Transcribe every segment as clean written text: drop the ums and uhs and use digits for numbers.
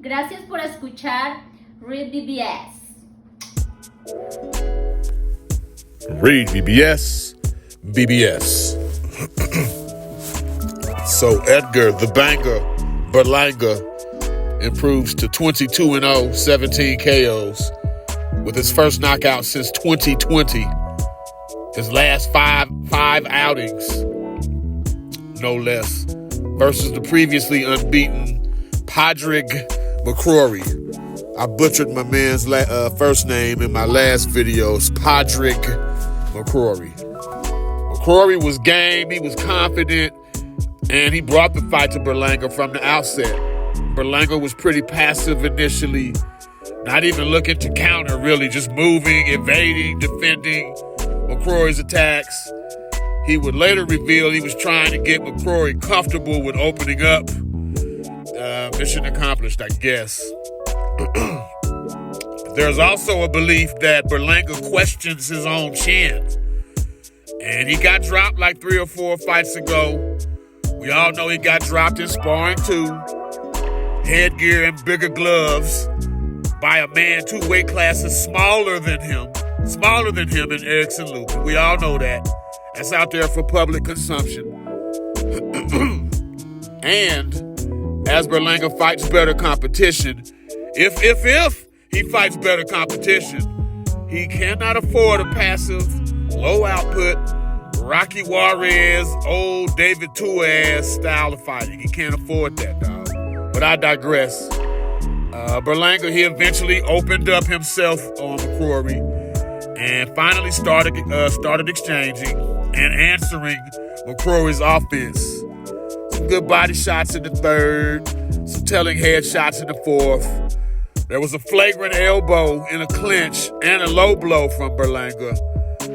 Gracias por escuchar REED-BBS. REED-BBS, BBS. So Edgar, the Banga, Berlanga, improves to 22-0, 17 KOs, with his first knockout since 2020. His last five outings, no less, versus the previously unbeaten Padraig McCrory. I butchered my man's first name in my last videos, Padraig McCrory. McCrory was game, he was confident, and he brought the fight to Berlanga from the outset. Berlanga was pretty passive initially, not even looking to counter, really, just moving, evading, defending McCrory's attacks. He would later reveal he was trying to get McCrory comfortable with opening up. Mission accomplished, I guess. There's also a belief that Berlanga questions his own chin. And he got dropped like 3 or 4 fights ago. We all know he got dropped in sparring too. Headgear and bigger gloves by a man 2 weight classes smaller than him in Erickson Lupin. We all know that. That's out there for public consumption. And as Berlanga fights better competition, if he fights better competition, he cannot afford a passive, low output, Rocky Juarez, old David Tuaz style of fighting. He can't afford that, dog. But I digress. Berlanga, he eventually opened up himself on McCrory and finally started exchanging and answering McCrory's offense. Some good body shots in the third, some telling head shots in the fourth. There was a flagrant elbow in a clinch and a low blow from Berlanga.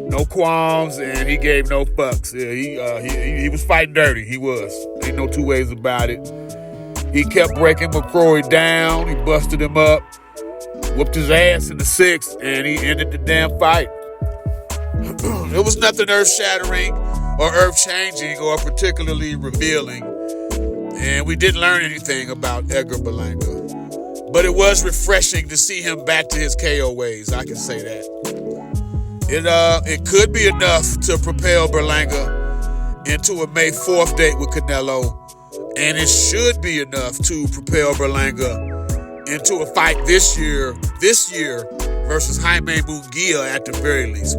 No qualms, and he gave no fucks. Yeah, he was fighting dirty. He was. Ain't no 2 ways about it. He kept breaking McCrory down. He busted him up, whooped his ass in the 6th, and he ended the damn fight. It was nothing earth-shattering or earth-changing or particularly revealing, and we didn't learn anything about Edgar Berlanga. But it was refreshing to see him back to his KO ways. I can say that. It could be enough to propel Berlanga into a May 4th date with Canelo, and it should be enough to propel Berlanga into a fight this year versus Jaime Munguia at the very least.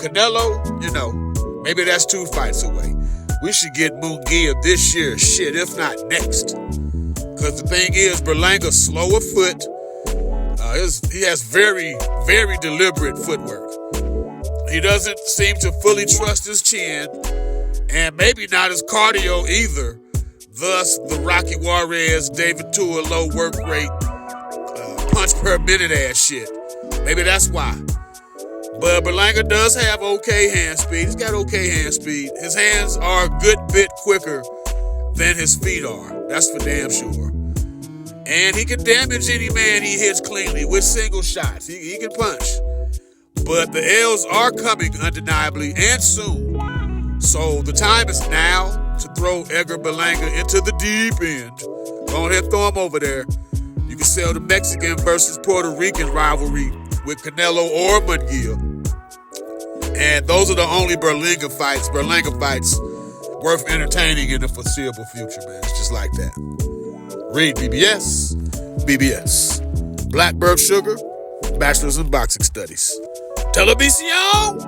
Canelo, maybe that's 2 fights away. We should get Munguia this year, if not next. Because the thing is, Berlanga's slow of foot. He has very, very deliberate footwork. He doesn't seem to fully trust his chin, and maybe not his cardio either. Thus, the Rocky Juarez, David Tua low work rate, punch per minute ass shit. Maybe that's why. But Berlanga does have okay hand speed. He's got okay hand speed. His hands are a good bit quicker than his feet are. That's for damn sure. And he can damage any man he hits cleanly with single shots. He can punch. But the L's are coming undeniably and soon. So the time is now to throw Edgar Berlanga into the deep end. Go ahead and throw him over there. You can sell the Mexican versus Puerto Rican rivalry with Canelo or Munguia. And those are the only Berlanga fights worth entertaining in the foreseeable future, man. It's just like that. REED-BBS, BBS. Blackbird Sugar, Bachelor's in Boxing Studies. Television!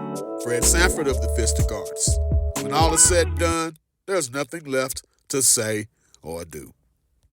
Fred Sanford of the Fistic Arts. When all is said and done, there's nothing left to say or do.